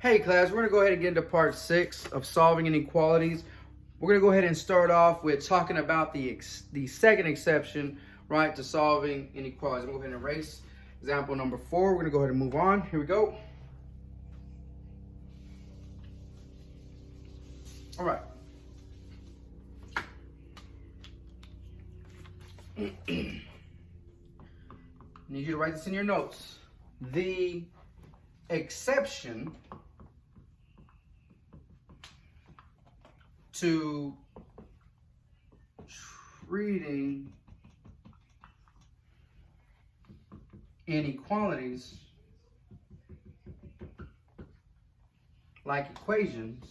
Hey class, we're going to go ahead and get into part 6 of solving inequalities. We're going to go ahead and start off with talking about the second exception, right, to solving inequalities. I'm going to go ahead and erase example number 4. We're going to go ahead and move on. Here we go. All right. Need you to write this in your notes. The exception to treating inequalities like equations,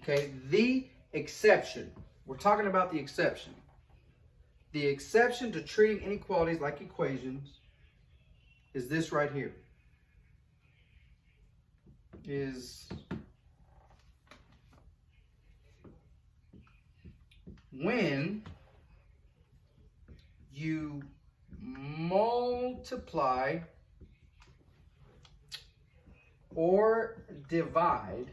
okay, the exception, we're talking about the exception. The exception to treating inequalities like equations is this right here. Is when you multiply or divide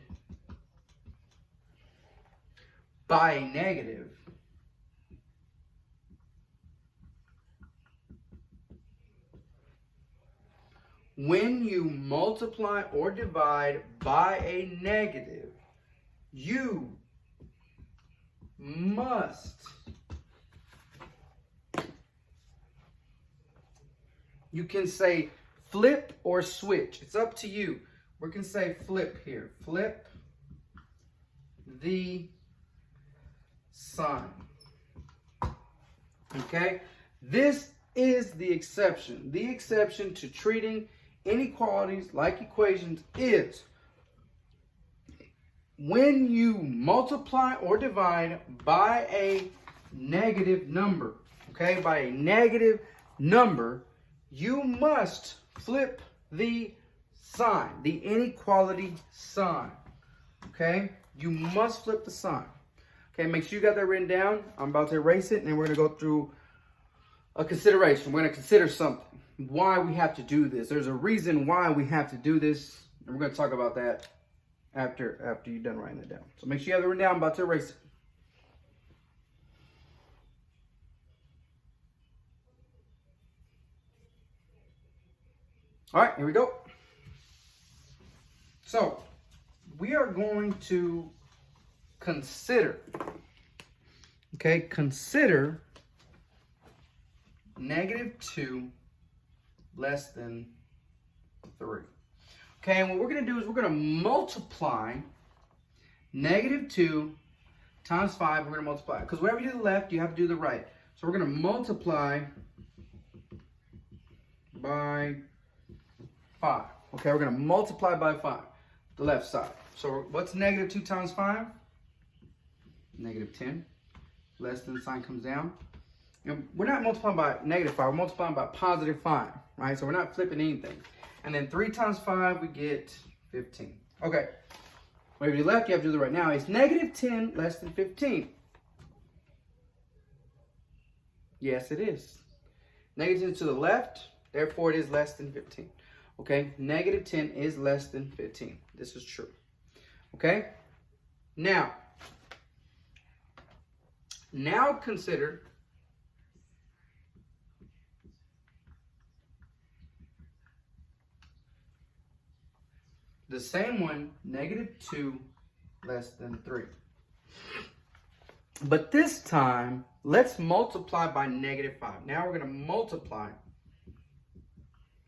by a negative when you multiply or divide by a negative, you must you can say flip or switch. It's up to you. We can say flip here. Flip the sign. Okay? This is the exception. The exception to treating inequalities like equations is when you multiply or divide by a negative number. Okay? By a negative number, you must flip the sign, the inequality sign. Okay? You must flip the sign. Okay, make sure you got that written down. I'm about to erase it, and then we're going to go through a consideration. We're going to consider something. Why we have to do this. There's a reason why we have to do this, and we're going to talk about that after you're done writing it down. So make sure you have it written down. I'm about to erase it. All right, here we go. So we are going to consider, okay, consider -2 less than 3. Okay, and what we're going to do is we're going to multiply -2 times 5. We're going to multiply, because whatever you do to the left, you have to do the right. So we're going to multiply by 5. Okay, we're going to multiply by 5, the left side. So what's -2 times 5? -10. Less than the sign comes down. And we're not multiplying by -5, we're multiplying by +5, right? So we're not flipping anything. And then 3 times 5, we get 15. Okay. Whatever you left, you have to do the right. Now, it's -10 less than 15. Yes, it is. -10 to the left, therefore it is less than 15. Okay? -10 is less than 15. This is true. Okay? Now consider the same one, -2 less than 3. But this time, let's multiply by -5. Now we're going to multiply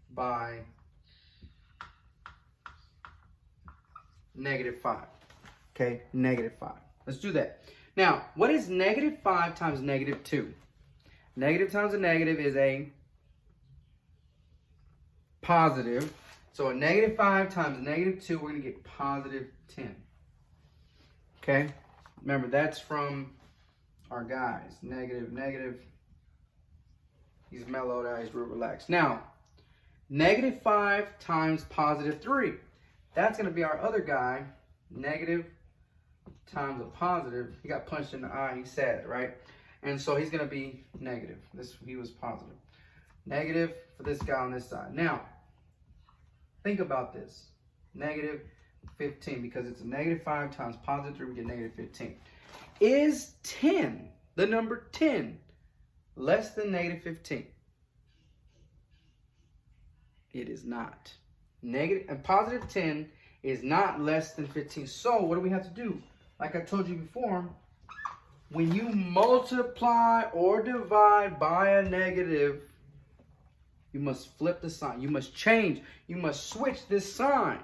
by -5. Okay, -5. Let's do that. Now, what is -5 times -2? Negative times a negative is a positive. So a -5 times -2, we're going to get +10. Okay? Remember, that's from our guys. Negative. He's mellowed out. He's real relaxed. Now, -5 times +3. That's going to be our other guy. Negative times a positive. He got punched in the eye. He's sad, right? And so he's going to be negative. He was positive. Negative for this guy on this side. Now, think about this. Negative 15, because it's a negative 5 times positive 3, we get negative 15. Is 10, the number 10, less than negative 15? It is not. Negative and positive 10 is not less than 15. So what do we have to do? Like I told you before, when you multiply or divide by a negative, you must flip the sign. You must change. You must switch this sign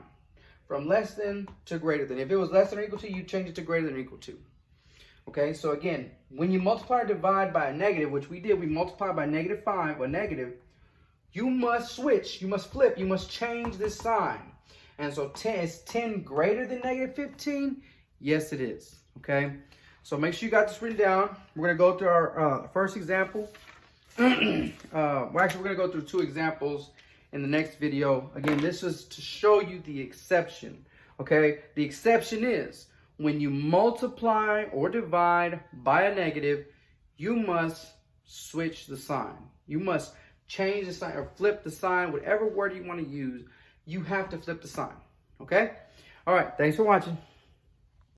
from less than to greater than. If it was less than or equal to, you change it to greater than or equal to. Okay, so again, when you multiply or divide by a negative, which we did, we multiplied by negative 5 or negative, you must switch, you must flip, you must change this sign. And so 10, is 10 greater than negative 15? Yes, it is. Okay, so make sure you got this written down. We're going to go through our first example. We're going to go through 2 examples in the next video. Again, this is to show you the exception. Okay, the exception is when you multiply or divide by a negative, you must switch the sign. You must change the sign or flip the sign, whatever word you want to use, you have to flip the sign. Okay? All right, thanks for watching.